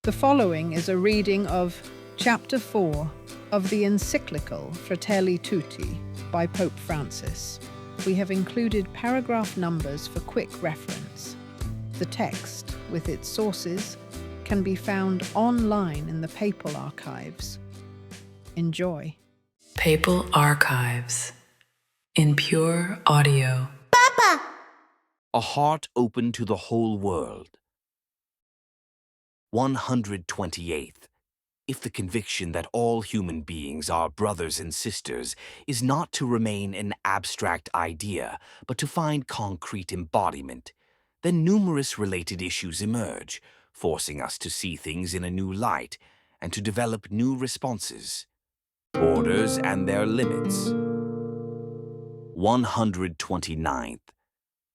The following is a reading of Chapter 4 of the Encyclical Fratelli Tutti by Pope Francis. We have included paragraph numbers for quick reference. The text, with its sources, can be found online in the Papal Archives. Enjoy. Papal Archives in pure audio. A heart open to the whole world. 128th. If the conviction that all human beings are brothers and sisters is not to remain an abstract idea, but to find concrete embodiment, then numerous related issues emerge, forcing us to see things in a new light and to develop new responses. Borders and their limits. 129th.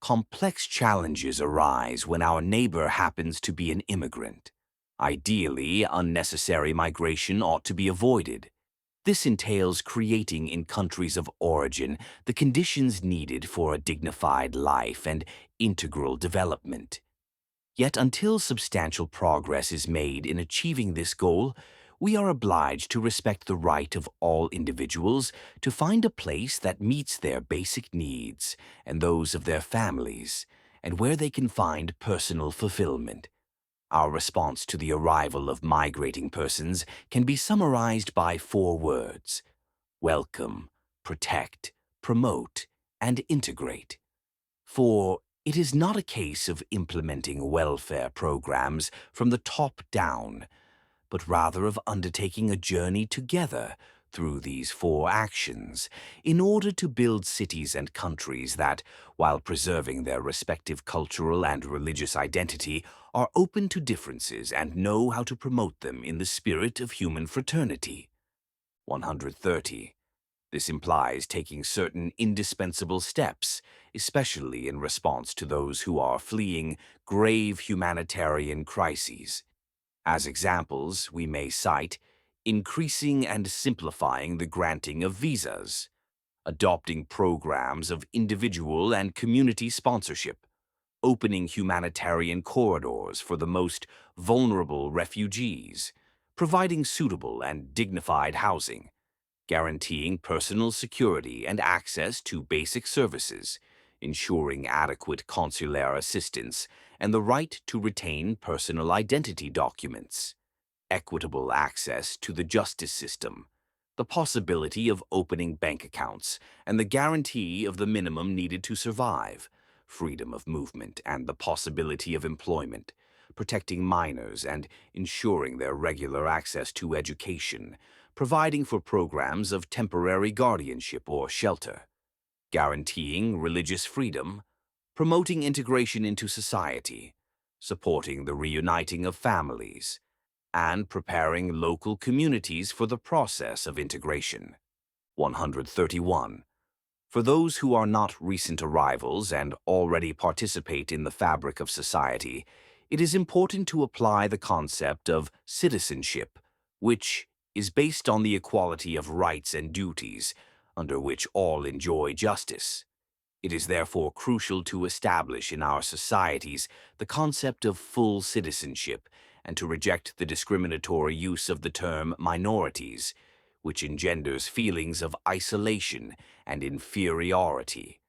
Complex challenges arise when our neighbor happens to be an immigrant. Ideally, unnecessary migration ought to be avoided. This entails creating in countries of origin the conditions needed for a dignified life and integral development. Yet until substantial progress is made in achieving this goal, we are obliged to respect the right of all individuals to find a place that meets their basic needs and those of their families, and where they can find personal fulfillment. Our response to the arrival of migrating persons can be summarized by 4 words: welcome, protect, promote, and integrate. For it is not a case of implementing welfare programs from the top down, but rather of undertaking a journey together through these 4 actions in order to build cities and countries that, while preserving their respective cultural and religious identity, are open to differences and know how to promote them in the spirit of human fraternity. 130. This implies taking certain indispensable steps, especially in response to those who are fleeing grave humanitarian crises. As examples, we may cite increasing and simplifying the granting of visas, adopting programs of individual and community sponsorship, opening humanitarian corridors for the most vulnerable refugees, providing suitable and dignified housing, guaranteeing personal security and access to basic services, ensuring adequate consular assistance and the right to retain personal identity documents, equitable access to the justice system, the possibility of opening bank accounts, and the guarantee of the minimum needed to survive, freedom of movement and the possibility of employment, protecting minors and ensuring their regular access to education, providing for programs of temporary guardianship or shelter, guaranteeing religious freedom, promoting integration into society, supporting the reuniting of families, and preparing local communities for the process of integration. 131. For those who are not recent arrivals and already participate in the fabric of society, it is important to apply the concept of citizenship, which is based on the equality of rights and duties, under which all enjoy justice. It is therefore crucial to establish in our societies the concept of full citizenship and to reject the discriminatory use of the term minorities, which engenders feelings of isolation and inferiority.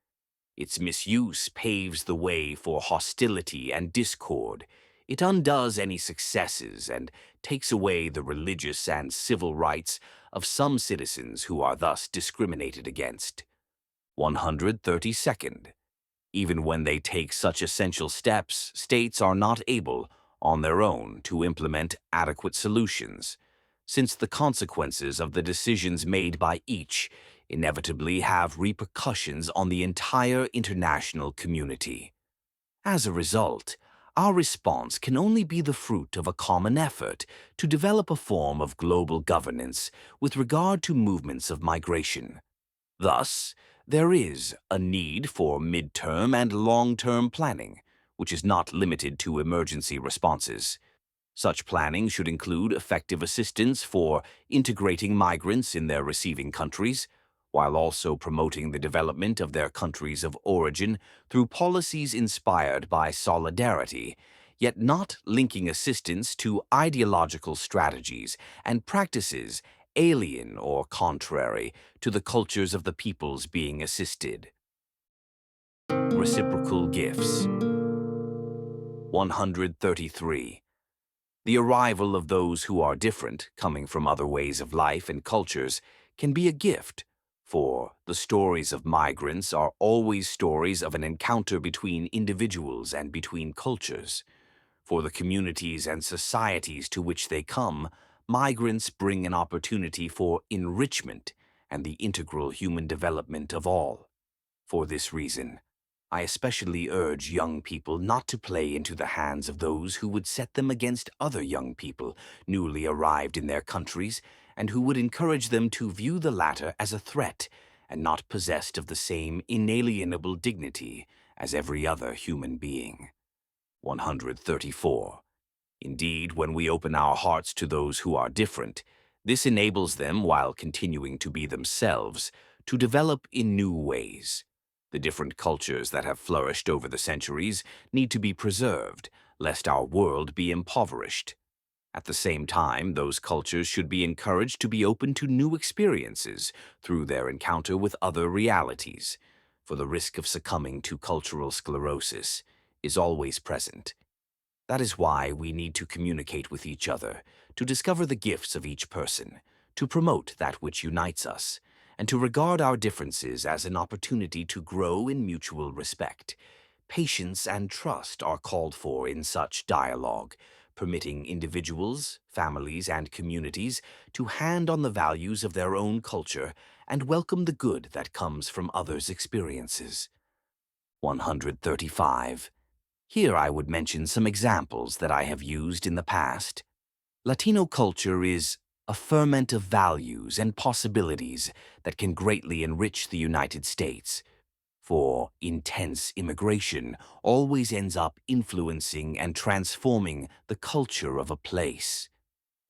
Its misuse paves the way for hostility and discord. It undoes any successes and takes away the religious and civil rights of some citizens who are thus discriminated against. 132nd. Even when they take such essential steps, states are not able, on their own, to implement adequate solutions, since the consequences of the decisions made by each inevitably have repercussions on the entire international community. As a result, our response can only be the fruit of a common effort to develop a form of global governance with regard to movements of migration. Thus, there is a need for mid-term and long-term planning, which is not limited to emergency responses. Such planning should include effective assistance for integrating migrants in their receiving countries, while also promoting the development of their countries of origin through policies inspired by solidarity, yet not linking assistance to ideological strategies and practices alien or contrary to the cultures of the peoples being assisted. Reciprocal gifts. 133. The arrival of those who are different, coming from other ways of life and cultures, can be a gift, for the stories of migrants are always stories of an encounter between individuals and between cultures. For the communities and societies to which they come, migrants bring an opportunity for enrichment and the integral human development of all. For this reason, I especially urge young people not to play into the hands of those who would set them against other young people newly arrived in their countries and who would encourage them to view the latter as a threat and not possessed of the same inalienable dignity as every other human being. 134. Indeed, when we open our hearts to those who are different, this enables them, while continuing to be themselves, to develop in new ways. The different cultures that have flourished over the centuries need to be preserved, lest our world be impoverished. At the same time, those cultures should be encouraged to be open to new experiences through their encounter with other realities, for the risk of succumbing to cultural sclerosis is always present. That is why we need to communicate with each other, to discover the gifts of each person, to promote that which unites us, and to regard our differences as an opportunity to grow in mutual respect. Patience and trust are called for in such dialogue, permitting individuals, families, and communities to hand on the values of their own culture and welcome the good that comes from others' experiences. 135. Here I would mention some examples that I have used in the past. Latino culture is a ferment of values and possibilities that can greatly enrich the United States, for intense immigration always ends up influencing and transforming the culture of a place.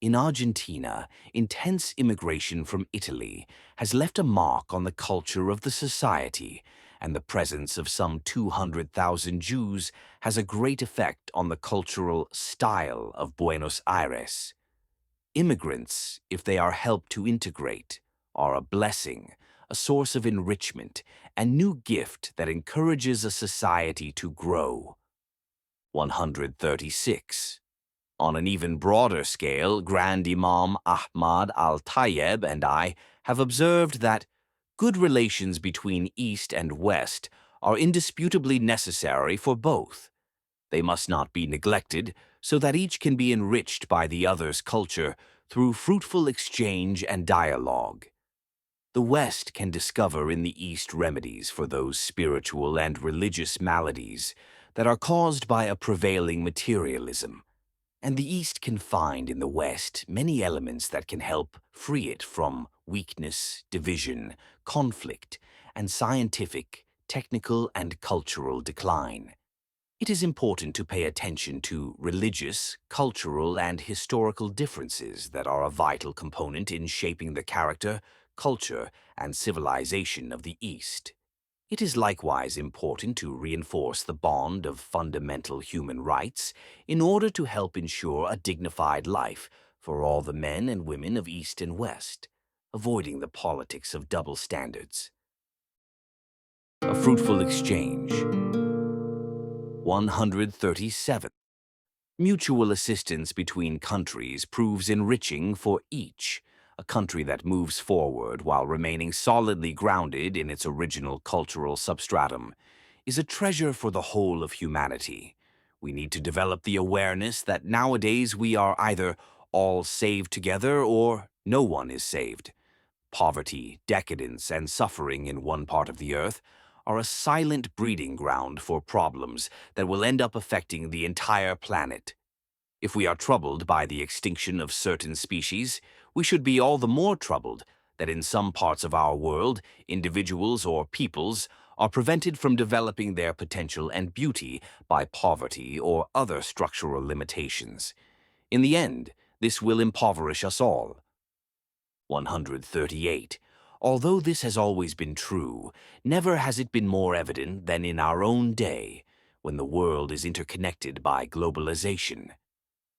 In Argentina, intense immigration from Italy has left a mark on the culture of the society, and the presence of some 200,000 Jews has a great effect on the cultural style of Buenos Aires. Immigrants, if they are helped to integrate, are a blessing, a source of enrichment, and new gift that encourages a society to grow. 136. On an even broader scale, Grand Imam Ahmad al-Tayyib and I have observed that good relations between East and West are indisputably necessary for both. They must not be neglected, so that each can be enriched by the other's culture through fruitful exchange and dialogue. The West can discover in the East remedies for those spiritual and religious maladies that are caused by a prevailing materialism, and the East can find in the West many elements that can help free it from weakness, division, conflict, and scientific, technical, and cultural decline. It is important to pay attention to religious, cultural, and historical differences that are a vital component in shaping the character, culture, and civilization of the East. It is likewise important to reinforce the bond of fundamental human rights in order to help ensure a dignified life for all the men and women of East and West, avoiding the politics of double standards. A fruitful exchange. 137. Mutual assistance between countries proves enriching for each. A country that moves forward while remaining solidly grounded in its original cultural substratum is a treasure for the whole of humanity. We need to develop the awareness that nowadays we are either all saved together or no one is saved. Poverty, decadence, and suffering in one part of the earth are a silent breeding ground for problems that will end up affecting the entire planet. If we are troubled by the extinction of certain species, we should be all the more troubled that in some parts of our world, individuals or peoples are prevented from developing their potential and beauty by poverty or other structural limitations. In the end, this will impoverish us all. 138. Although this has always been true, never has it been more evident than in our own day, when the world is interconnected by globalization.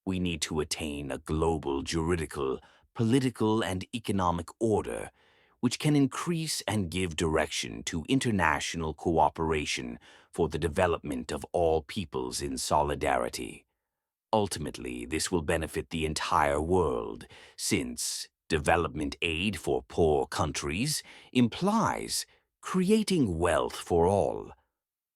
We need to attain a global juridical, political, and economic order which can increase and give direction to international cooperation for the development of all peoples in solidarity. Ultimately, this will benefit the entire world, since development aid for poor countries implies creating wealth for all.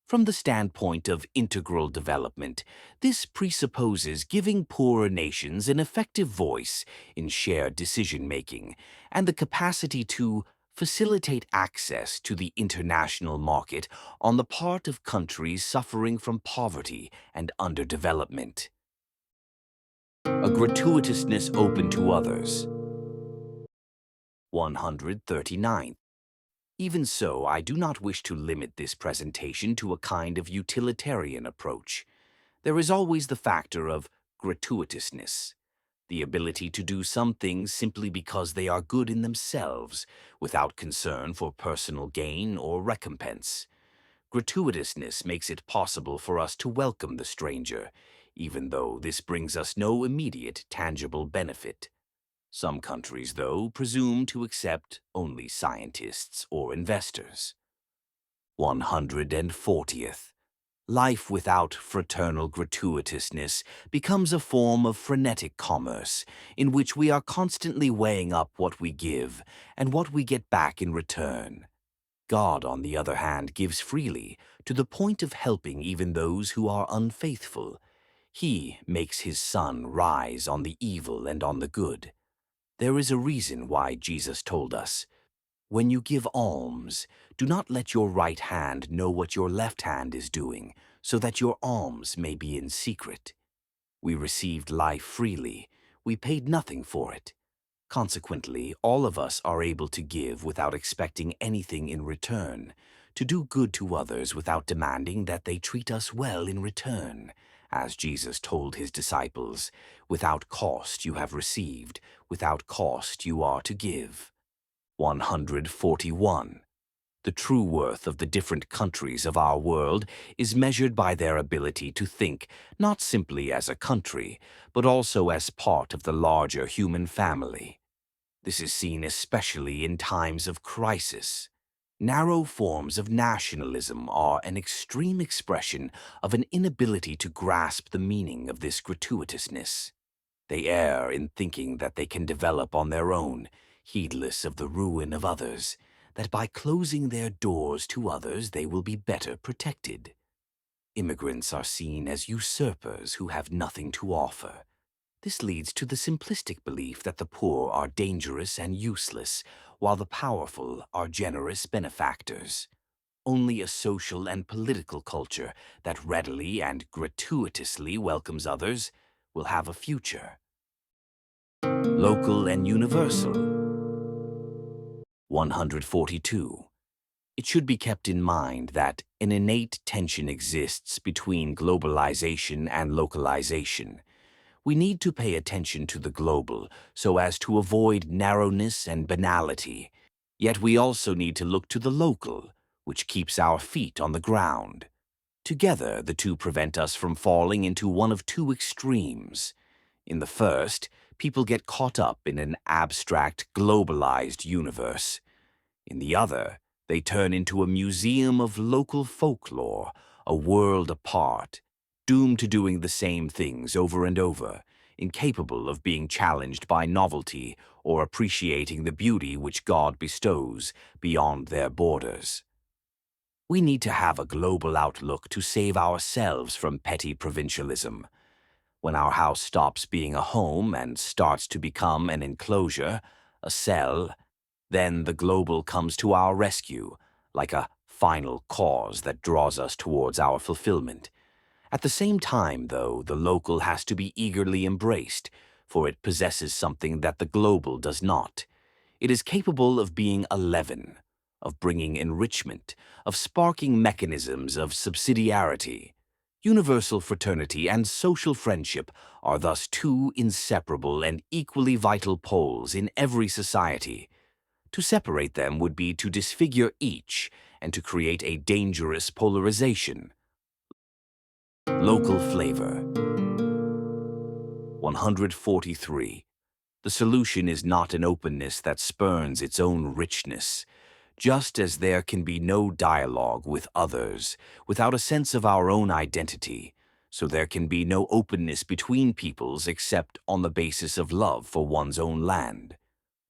From the standpoint of integral development, this presupposes giving poorer nations an effective voice in shared decision-making and the capacity to facilitate access to the international market on the part of countries suffering from poverty and underdevelopment. A gratuitousness open to others. 139. Even so, I do not wish to limit this presentation to a kind of utilitarian approach. There is always the factor of gratuitousness, the ability to do some things simply because they are good in themselves, without concern for personal gain or recompense. Gratuitousness makes it possible for us to welcome the stranger, even though this brings us no immediate tangible benefit. Some countries, though, presume to accept only scientists or investors. 140th. Life without fraternal gratuitousness becomes a form of frenetic commerce, in which we are constantly weighing up what we give and what we get back in return. God, on the other hand, gives freely, to the point of helping even those who are unfaithful. He makes his sun rise on the evil and on the good. There is a reason why Jesus told us, "When you give alms, do not let your right hand know what your left hand is doing, so that your alms may be in secret." We received life freely. We paid nothing for it. Consequently, all of us are able to give without expecting anything in return, to do good to others without demanding that they treat us well in return. As Jesus told his disciples, "Without cost you have received, without cost you are to give." 141. The true worth of the different countries of our world is measured by their ability to think not simply as a country, but also as part of the larger human family. This is seen especially in times of crisis. Narrow forms of nationalism are an extreme expression of an inability to grasp the meaning of this gratuitousness. They err in thinking that they can develop on their own, heedless of the ruin of others, that by closing their doors to others they will be better protected. Immigrants are seen as usurpers who have nothing to offer. This leads to the simplistic belief that the poor are dangerous and useless, while the powerful are generous benefactors. Only a social and political culture that readily and gratuitously welcomes others will have a future. Local and universal. 142. It should be kept in mind that an innate tension exists between globalization and localization. We need to pay attention to the global so as to avoid narrowness and banality. Yet we also need to look to the local, which keeps our feet on the ground. Together, the two prevent us from falling into one of two extremes. In the first, people get caught up in an abstract, globalized universe. In the other, they turn into a museum of local folklore, a world apart, doomed to doing the same things over and over, incapable of being challenged by novelty or appreciating the beauty which God bestows beyond their borders. We need to have a global outlook to save ourselves from petty provincialism. When our house stops being a home and starts to become an enclosure, a cell, then the global comes to our rescue, like a final cause that draws us towards our fulfillment. At the same time, though, the local has to be eagerly embraced, for it possesses something that the global does not. It is capable of being a leaven, of bringing enrichment, of sparking mechanisms of subsidiarity. Universal fraternity and social friendship are thus two inseparable and equally vital poles in every society. To separate them would be to disfigure each and to create a dangerous polarization. Local flavor. 143. The solution is not an openness that spurns its own richness. Just as there can be no dialogue with others without a sense of our own identity, so there can be no openness between peoples except on the basis of love for one's own land,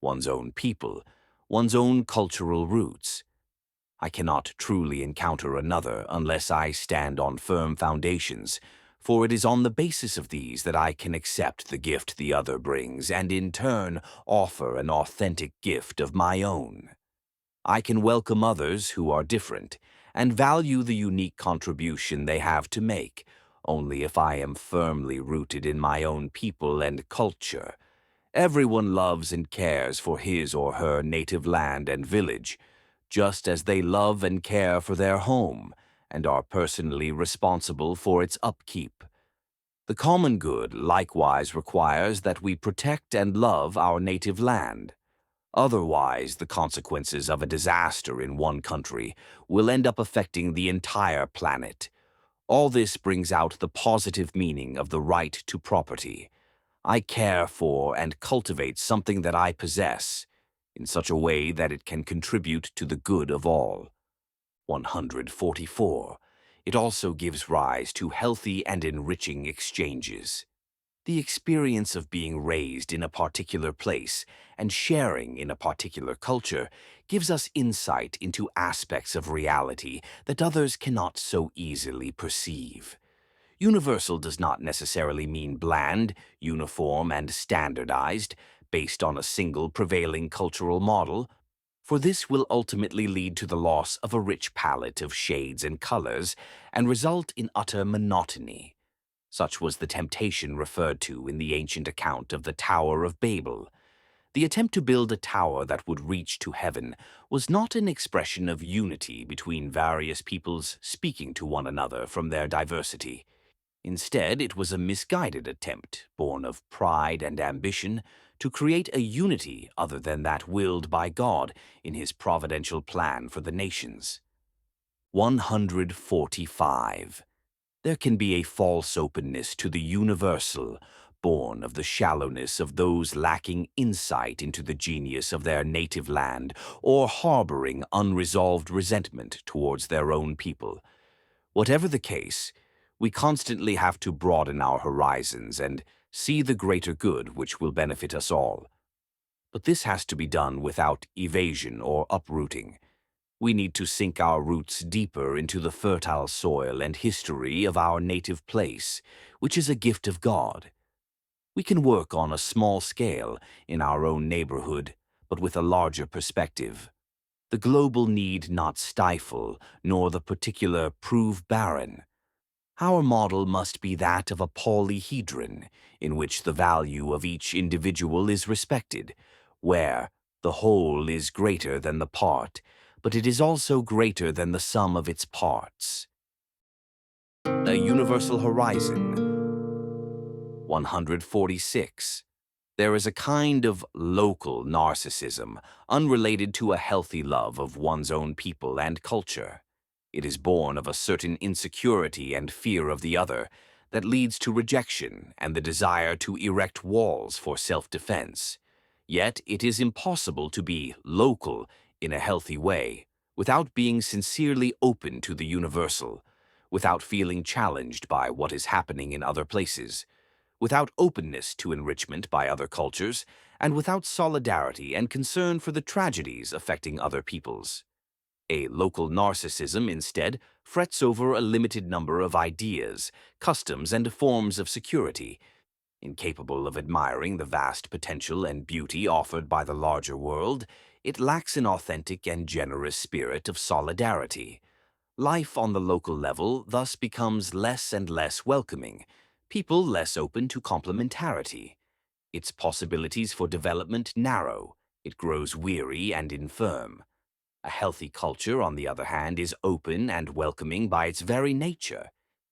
one's own people, one's own cultural roots. I cannot truly encounter another unless I stand on firm foundations, for it is on the basis of these that I can accept the gift the other brings and in turn offer an authentic gift of my own. I can welcome others who are different and value the unique contribution they have to make, only if I am firmly rooted in my own people and culture. Everyone loves and cares for his or her native land and village, just as they love and care for their home and are personally responsible for its upkeep. The common good likewise requires that we protect and love our native land. Otherwise, the consequences of a disaster in one country will end up affecting the entire planet. All this brings out the positive meaning of the right to property. I care for and cultivate something that I possess in such a way that it can contribute to the good of all. 144. It also gives rise to healthy and enriching exchanges. The experience of being raised in a particular place and sharing in a particular culture gives us insight into aspects of reality that others cannot so easily perceive. Universal does not necessarily mean bland, uniform, and standardized, based on a single prevailing cultural model, for this will ultimately lead to the loss of a rich palette of shades and colors and result in utter monotony. Such was the temptation referred to in the ancient account of the Tower of Babel. The attempt to build a tower that would reach to heaven was not an expression of unity between various peoples speaking to one another from their diversity. Instead, it was a misguided attempt, born of pride and ambition, to create a unity other than that willed by God in his providential plan for the nations. 145. There can be a false openness to the universal, born of the shallowness of those lacking insight into the genius of their native land or harboring unresolved resentment towards their own people. Whatever the case, we constantly have to broaden our horizons and see the greater good which will benefit us all. But this has to be done without evasion or uprooting. We need to sink our roots deeper into the fertile soil and history of our native place, which is a gift of God. We can work on a small scale in our own neighborhood, but with a larger perspective. The global need not stifle, nor the particular prove barren. Our model must be that of a polyhedron, in which the value of each individual is respected, where the whole is greater than the part, but it is also greater than the sum of its parts. A universal horizon. 146. There is a kind of local narcissism, unrelated to a healthy love of one's own people and culture. It is born of a certain insecurity and fear of the other that leads to rejection and the desire to erect walls for self-defense. Yet it is impossible to be local in a healthy way without being sincerely open to the universal, without feeling challenged by what is happening in other places, without openness to enrichment by other cultures, and without solidarity and concern for the tragedies affecting other peoples. A local narcissism, instead, frets over a limited number of ideas, customs, and forms of security, incapable of admiring the vast potential and beauty offered by the larger world. It lacks an authentic and generous spirit of solidarity. Life on the local level thus becomes less and less welcoming, people less open to complementarity. Its possibilities for development narrow, it grows weary and infirm. A healthy culture, on the other hand, is open and welcoming by its very nature.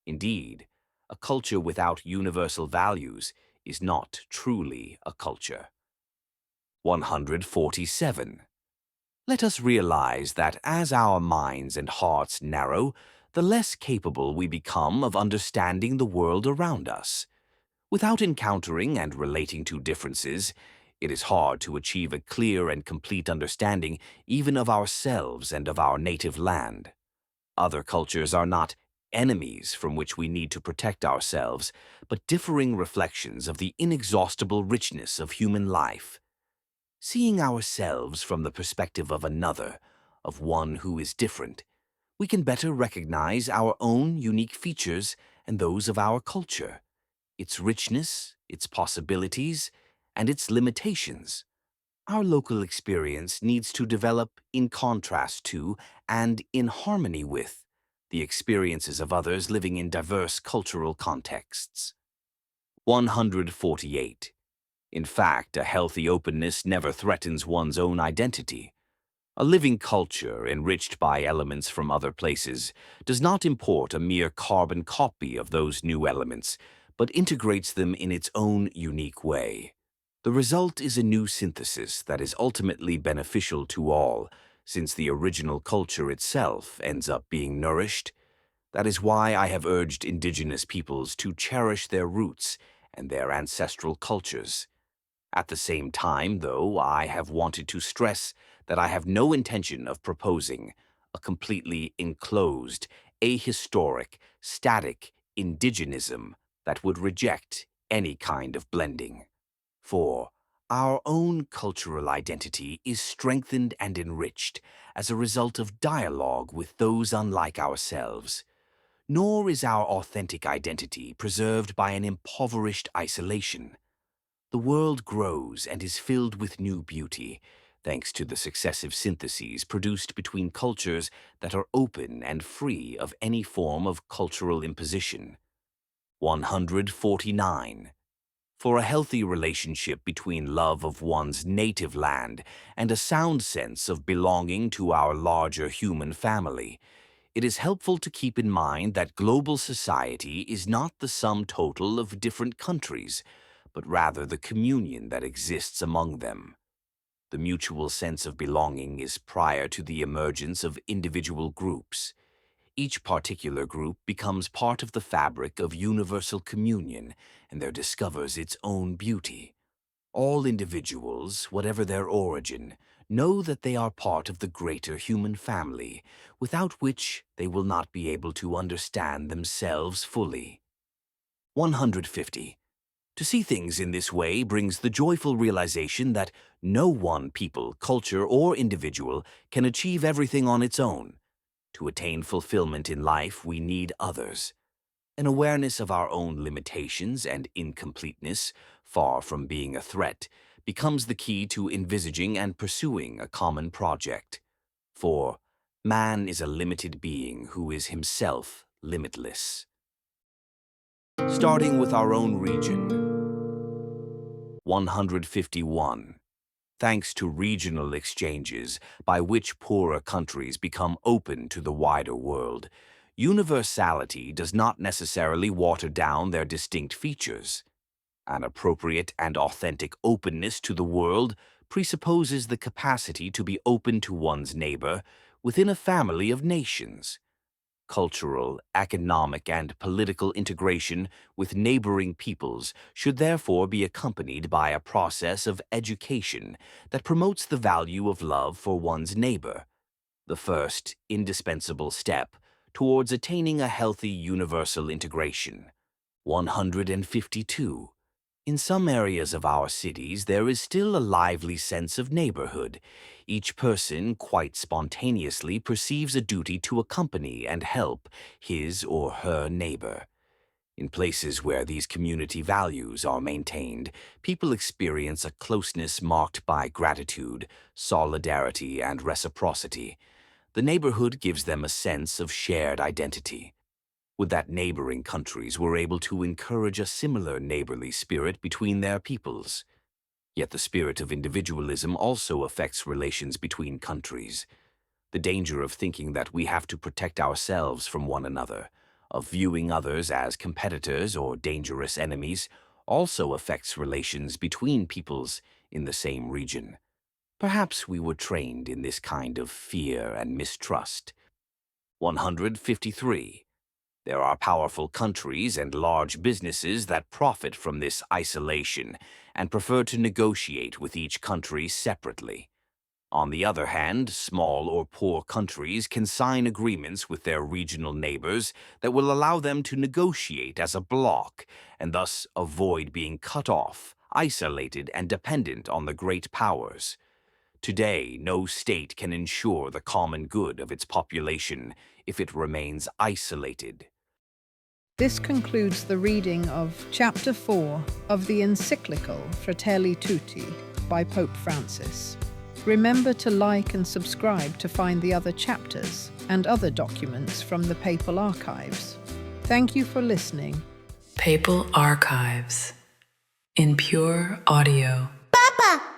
Indeed, a culture without universal values is not truly a culture. 147. Let us realize that as our minds and hearts narrow, the less capable we become of understanding the world around us. Without encountering and relating to differences, it is hard to achieve a clear and complete understanding even of ourselves and of our native land. Other cultures are not enemies from which we need to protect ourselves, but differing reflections of the inexhaustible richness of human life. Seeing ourselves from the perspective of another, of one who is different, we can better recognize our own unique features and those of our culture, its richness, its possibilities, and its limitations. Our local experience needs to develop in contrast to and in harmony with the experiences of others living in diverse cultural contexts. 148. In fact, a healthy openness never threatens one's own identity. A living culture, enriched by elements from other places, does not import a mere carbon copy of those new elements, but integrates them in its own unique way. The result is a new synthesis that is ultimately beneficial to all, since the original culture itself ends up being nourished. That is why I have urged indigenous peoples to cherish their roots and their ancestral cultures. At the same time, though, I have wanted to stress that I have no intention of proposing a completely enclosed, ahistoric, static indigenism that would reject any kind of blending. For our own cultural identity is strengthened and enriched as a result of dialogue with those unlike ourselves. Nor is our authentic identity preserved by an impoverished isolation. The world grows and is filled with new beauty, thanks to the successive syntheses produced between cultures that are open and free of any form of cultural imposition. 149. For a healthy relationship between love of one's native land and a sound sense of belonging to our larger human family, it is helpful to keep in mind that global society is not the sum total of different countries, but rather the communion that exists among them. The mutual sense of belonging is prior to the emergence of individual groups. Each particular group becomes part of the fabric of universal communion, and there discovers its own beauty. All individuals, whatever their origin, know that they are part of the greater human family, without which they will not be able to understand themselves fully. 150. To see things in this way brings the joyful realization that no one people, culture, or individual can achieve everything on its own. To attain fulfillment in life, we need others. An awareness of our own limitations and incompleteness, far from being a threat, becomes the key to envisaging and pursuing a common project. For man is a limited being who is himself limitless. Starting with our own region. 151. Thanks to regional exchanges by which poorer countries become open to the wider world, universality does not necessarily water down their distinct features. An appropriate and authentic openness to the world presupposes the capacity to be open to one's neighbor within a family of nations. Cultural, economic, and political integration with neighboring peoples should therefore be accompanied by a process of education that promotes the value of love for one's neighbor, the first indispensable step towards attaining a healthy universal integration. 152. In some areas of our cities, there is still a lively sense of neighborhood. Each person quite spontaneously perceives a duty to accompany and help his or her neighbor. In places where these community values are maintained, people experience a closeness marked by gratitude, solidarity, and reciprocity. The neighborhood gives them a sense of shared identity. Would that neighboring countries were able to encourage a similar neighborly spirit between their peoples. Yet the spirit of individualism also affects relations between countries. The danger of thinking that we have to protect ourselves from one another, of viewing others as competitors or dangerous enemies, also affects relations between peoples in the same region. Perhaps we were trained in this kind of fear and mistrust. 153. There are powerful countries and large businesses that profit from this isolation and prefer to negotiate with each country separately. On the other hand, small or poor countries can sign agreements with their regional neighbors that will allow them to negotiate as a bloc and thus avoid being cut off, isolated, and dependent on the great powers. Today, no state can ensure the common good of its population if it remains isolated. This concludes the reading of Chapter 4 of the Encyclical Fratelli Tutti by Pope Francis. Remember to like and subscribe to find the other chapters and other documents from the Papal Archives. Thank you for listening. Papal Archives in pure audio. Papa!